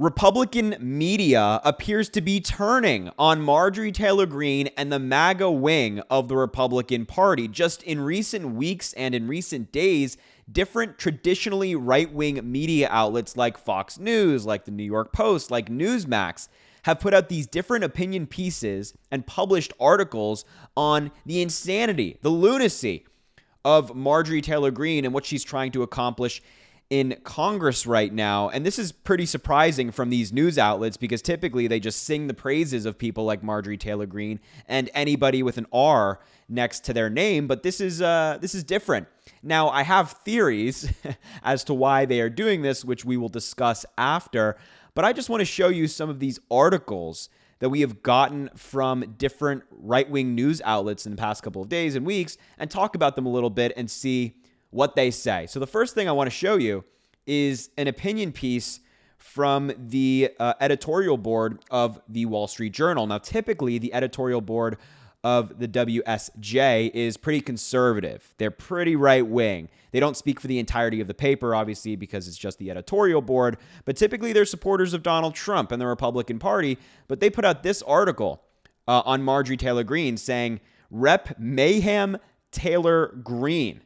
Republican media appears to be turning on Marjorie Taylor Greene and the MAGA wing of the Republican Party. Just in recent weeks and in recent days, different traditionally right-wing media outlets like Fox News, like the New York Post, like Newsmax, have put out these different opinion pieces and published articles on the insanity, the lunacy of Marjorie Taylor Greene and what she's trying to accomplish in Congress right now. And this is pretty surprising from these news outlets because typically they just sing the praises of people like Marjorie Taylor Greene and anybody with an R next to their name. But this is different. Now, I have theories as to why they are doing this, which we will discuss after. But I just want to show you some of these articles that we have gotten from different right-wing news outlets in the past couple of days and weeks and talk about them a little bit and see what they say. So the first thing I want to show you is an opinion piece from the editorial board of the Wall Street Journal. Now, typically, the editorial board of the WSJ is pretty conservative. They're pretty right-wing. They don't speak for the entirety of the paper, obviously, because it's just the editorial board. But typically, they're supporters of Donald Trump and the Republican Party. But they put out this article on Marjorie Taylor Greene saying, Rep. Mayhem Taylor Greene.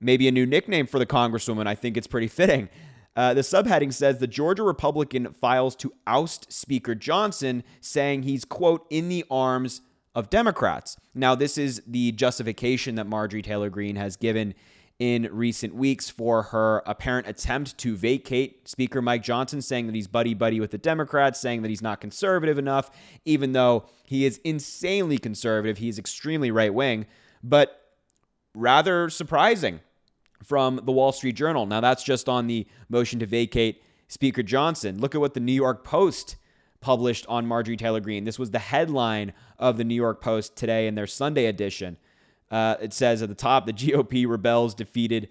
Maybe a new nickname for the Congresswoman. I think it's pretty fitting. The subheading says the Georgia Republican files to oust Speaker Johnson, saying he's, quote, in the arms of Democrats. Now, this is the justification that Marjorie Taylor Greene has given in recent weeks for her apparent attempt to vacate Speaker Mike Johnson, saying that he's buddy-buddy with the Democrats, saying that he's not conservative enough, even though he is insanely conservative. He is extremely right-wing, but rather surprising from the Wall Street Journal. Now, that's just on the motion to vacate Speaker Johnson. Look at what the New York Post published on Marjorie Taylor Greene. This was the headline of the New York Post today in their Sunday edition. It says at the top, the GOP rebels defeated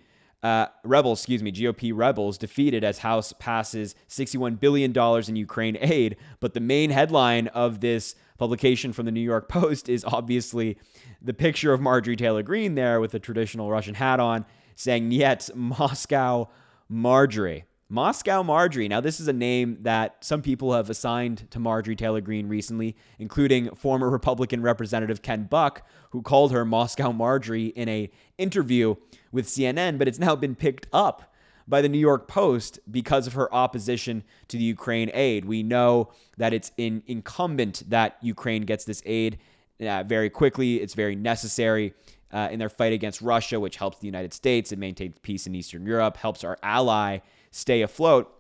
as House passes $61 billion in Ukraine aid. But the main headline of this publication from the New York Post is obviously the picture of Marjorie Taylor Greene there with a traditional Russian hat on, saying, "Yet Moscow Marjorie." Moscow Marjorie. Now, this is a name that some people have assigned to Marjorie Taylor Greene recently, including former Republican Representative Ken Buck, who called her Moscow Marjorie in an interview with CNN, but it's now been picked up by the New York Post because of her opposition to the Ukraine aid. We know that it's incumbent that Ukraine gets this aid very quickly. It's very necessary in their fight against Russia, which helps the United States. It maintains peace in Eastern Europe, helps our ally stay afloat.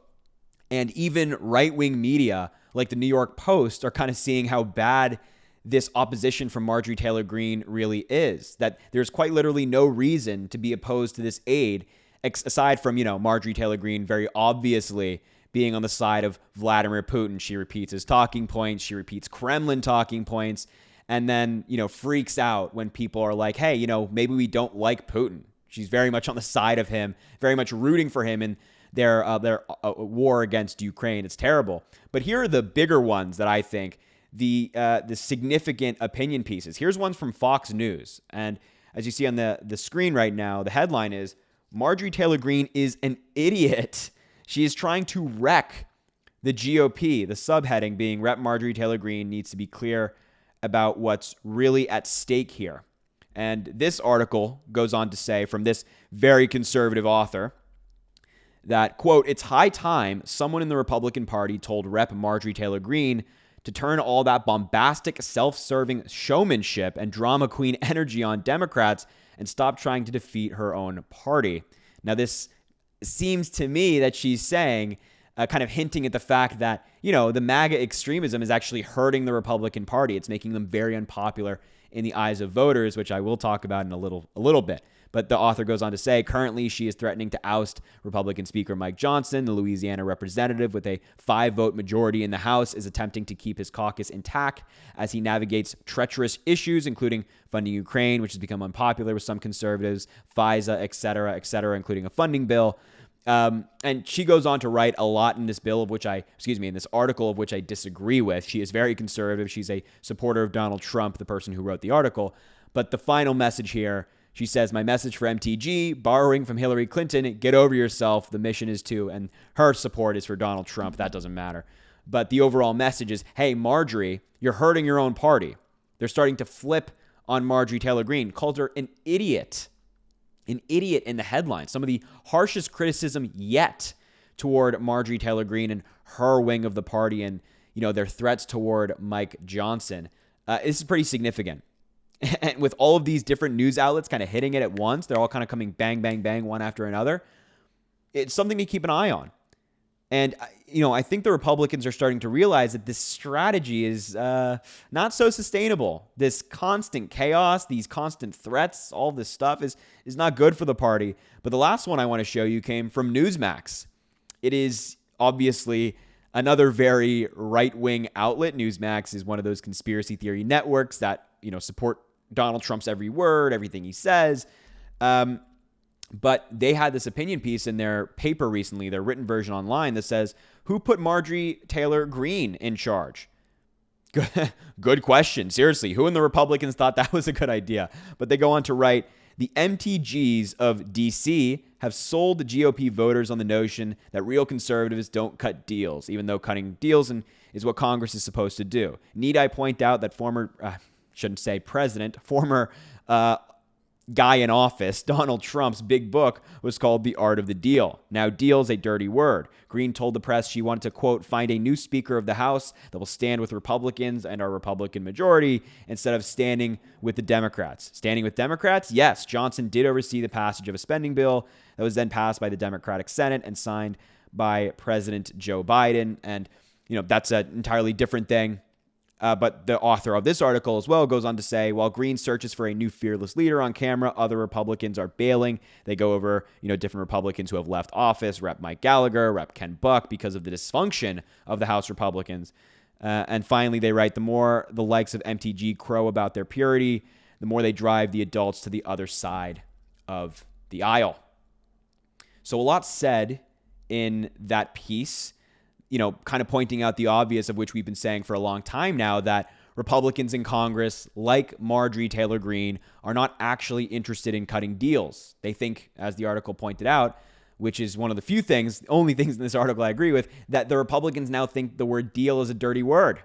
And even right-wing media like the New York Post are kind of seeing how bad this opposition from Marjorie Taylor Greene really is, that there's quite literally no reason to be opposed to this aid, aside from, Marjorie Taylor Greene very obviously being on the side of Vladimir Putin. She repeats his talking points. She repeats Kremlin talking points. And then, freaks out when people are like, hey, maybe we don't like Putin. She's very much on the side of him, very much rooting for him in their war against Ukraine. It's terrible. But here are the bigger ones that I think, the significant opinion pieces. Here's one from Fox News. And as you see on the screen right now, the headline is, Marjorie Taylor Greene is an idiot. She is trying to wreck the GOP. The subheading being, Rep. Marjorie Taylor Greene needs to be clear about what's really at stake here. And this article goes on to say, from this very conservative author, that, quote, it's high time someone in the Republican Party told Rep. Marjorie Taylor Greene to turn all that bombastic, self-serving showmanship and drama queen energy on Democrats and stop trying to defeat her own party. Now, this seems to me that she's saying, kind of hinting at the fact that, the MAGA extremism is actually hurting the Republican Party. It's making them very unpopular in the eyes of voters, which I will talk about in a little bit. But the author goes on to say, currently she is threatening to oust Republican Speaker Mike Johnson. The Louisiana representative with a 5-vote majority in the House is attempting to keep his caucus intact as he navigates treacherous issues, including funding Ukraine, which has become unpopular with some conservatives, FISA, et cetera, including a funding bill. And she goes on to write a lot in this in this article of which I disagree with. She is very conservative. She's a supporter of Donald Trump, the person who wrote the article. But the final message here, She says, my message for MTG, borrowing from Hillary Clinton, get over yourself. The mission is to, and her support is for Donald Trump. That doesn't matter. But the overall message is, hey, Marjorie, you're hurting your own party. They're starting to flip on Marjorie Taylor Greene, called her an idiot in the headline. Some of the harshest criticism yet toward Marjorie Taylor Greene and her wing of the party, and their threats toward Mike Johnson. This is pretty significant. And with all of these different news outlets kind of hitting it at once, they're all kind of coming bang, bang, bang, one after another. It's something to keep an eye on. And, I think the Republicans are starting to realize that this strategy is not so sustainable. This constant chaos, these constant threats, all this stuff is not good for the party. But the last one I want to show you came from Newsmax. It is obviously another very right-wing outlet. Newsmax is one of those conspiracy theory networks that, support Donald Trump's every word, everything he says. But they had this opinion piece in their paper recently, their written version online, that says, who put Marjorie Taylor Greene in charge? Good question. Seriously, who in the Republicans thought that was a good idea? But they go on to write, the MTGs of D.C. have sold the GOP voters on the notion that real conservatives don't cut deals, even though cutting deals is what Congress is supposed to do. Need I point out that former guy in office, Donald Trump's big book was called The Art of the Deal. Now, deal's a dirty word. Greene told the press she wanted to, quote, find a new Speaker of the House that will stand with Republicans and our Republican majority instead of standing with the Democrats. Standing with Democrats? Yes, Johnson did oversee the passage of a spending bill that was then passed by the Democratic Senate and signed by President Joe Biden. And, that's an entirely different thing. But the author of this article as well goes on to say, while Greene searches for a new fearless leader on camera, other Republicans are bailing. They go over, different Republicans who have left office, Rep. Mike Gallagher, Rep. Ken Buck, because of the dysfunction of the House Republicans. And finally, they write, the more the likes of MTG crow about their purity, the more they drive the adults to the other side of the aisle. So a lot said in that piece, kind of pointing out the obvious, of which we've been saying for a long time now, that Republicans in Congress, like Marjorie Taylor Greene, are not actually interested in cutting deals. They think, as the article pointed out, which is one of the only things in this article I agree with, that the Republicans now think the word deal is a dirty word.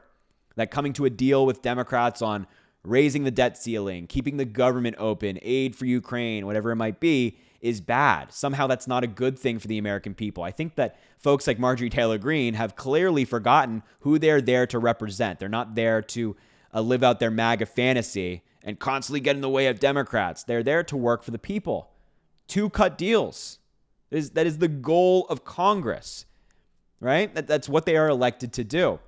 That coming to a deal with Democrats on raising the debt ceiling, keeping the government open, aid for Ukraine, whatever it might be, is bad. Somehow that's not a good thing for the American people. I think that folks like Marjorie Taylor Greene have clearly forgotten who they're there to represent. They're not there to live out their MAGA fantasy and constantly get in the way of Democrats. They're there to work for the people, to cut deals. That is the goal of Congress, right? That's what they are elected to do.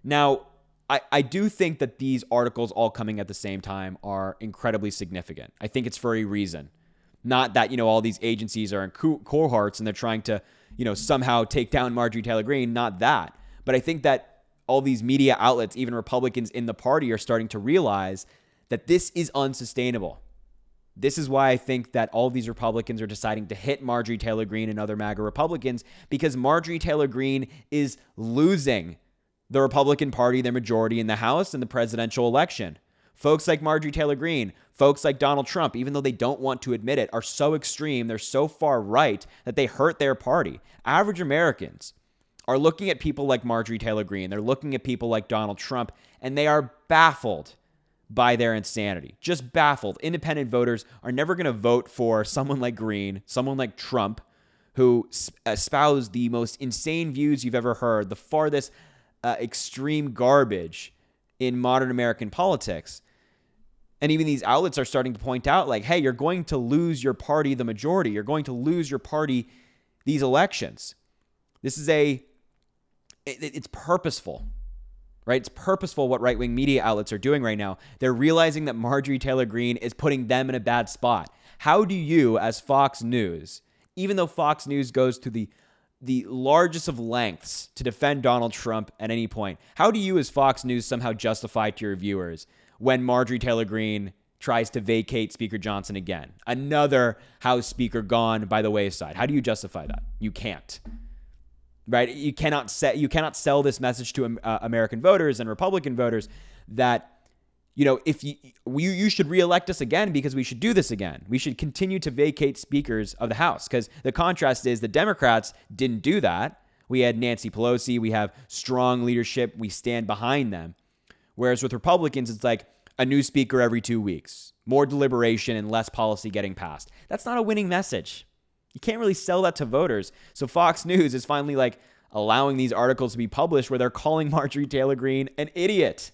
Now, I do think that these articles all coming at the same time are incredibly significant. I think it's for a reason. Not that, all these agencies are in cohorts and they're trying to, somehow take down Marjorie Taylor Greene. Not that. But I think that all these media outlets, even Republicans in the party, are starting to realize that this is unsustainable. This is why I think that all these Republicans are deciding to hit Marjorie Taylor Greene and other MAGA Republicans, because Marjorie Taylor Greene is losing the Republican Party their majority in the House and the presidential election. Folks like Marjorie Taylor Greene, folks like Donald Trump, even though they don't want to admit it, are so extreme, they're so far right that they hurt their party. Average Americans are looking at people like Marjorie Taylor Greene, they're looking at people like Donald Trump, and they are baffled by their insanity. Just baffled. Independent voters are never going to vote for someone like Greene, someone like Trump, who espouse the most insane views you've ever heard, the farthest extreme garbage in modern American politics. And even these outlets are starting to point out, like, hey, you're going to lose your party the majority. You're going to lose your party these elections. This is it's purposeful, right? It's purposeful what right-wing media outlets are doing right now. They're realizing that Marjorie Taylor Greene is putting them in a bad spot. How do you, as Fox News, even though Fox News goes to the largest of lengths to defend Donald Trump at any point, how do you as Fox News somehow justify to your viewers when Marjorie Taylor Greene tries to vacate Speaker Johnson again? Another House Speaker gone by the wayside. How do you justify that? You can't. Right? You cannot sell this message to American voters and Republican voters that if you should reelect us again because we should do this again. We should continue to vacate speakers of the House, because the contrast is the Democrats didn't do that. We had Nancy Pelosi. We have strong leadership. We stand behind them. Whereas with Republicans, it's like a new speaker every 2 weeks, more deliberation and less policy getting passed. That's not a winning message. You can't really sell that to voters. So Fox News is finally like allowing these articles to be published where they're calling Marjorie Taylor Greene an idiot,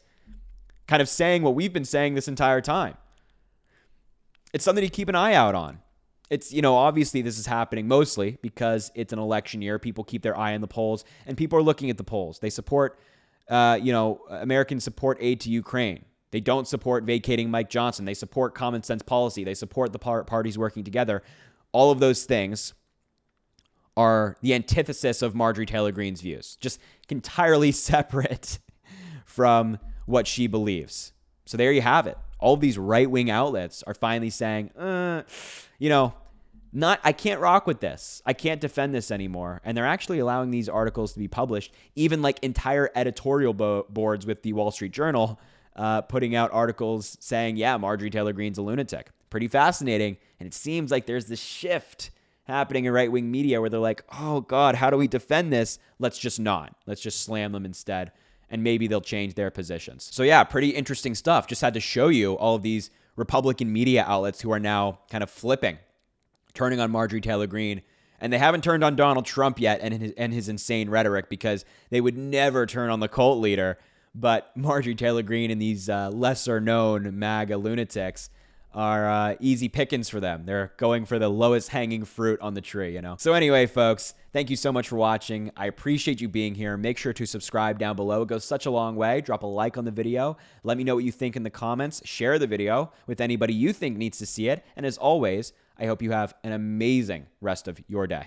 kind of saying what we've been saying this entire time. It's something to keep an eye out on. It's, obviously this is happening mostly because it's an election year. People keep their eye on the polls, and people are looking at the polls. They support, Americans support aid to Ukraine. They don't support vacating Mike Johnson. They support common sense policy. They support the parties working together. All of those things are the antithesis of Marjorie Taylor Greene's views, just entirely separate from what she believes. So there you have it. All of these right-wing outlets are finally saying, I can't rock with this. I can't defend this anymore. And they're actually allowing these articles to be published, even like entire editorial boards with the Wall Street Journal putting out articles saying, yeah, Marjorie Taylor Greene's a lunatic. Pretty fascinating. And it seems like there's this shift happening in right-wing media where they're like, oh, God, how do we defend this? Let's just not. Let's just slam them instead. And maybe they'll change their positions. So yeah, pretty interesting stuff. Just had to show you all of these Republican media outlets who are now kind of flipping, turning on Marjorie Taylor Greene. And they haven't turned on Donald Trump yet and his insane rhetoric, because they would never turn on the cult leader. But Marjorie Taylor Greene and these lesser-known MAGA lunatics are easy pickings for them. They're going for the lowest hanging fruit on the tree, So anyway, folks, thank you so much for watching. I appreciate you being here. Make sure to subscribe down below. It goes such a long way. Drop a like on the video. Let me know what you think in the comments. Share the video with anybody you think needs to see it. And as always, I hope you have an amazing rest of your day.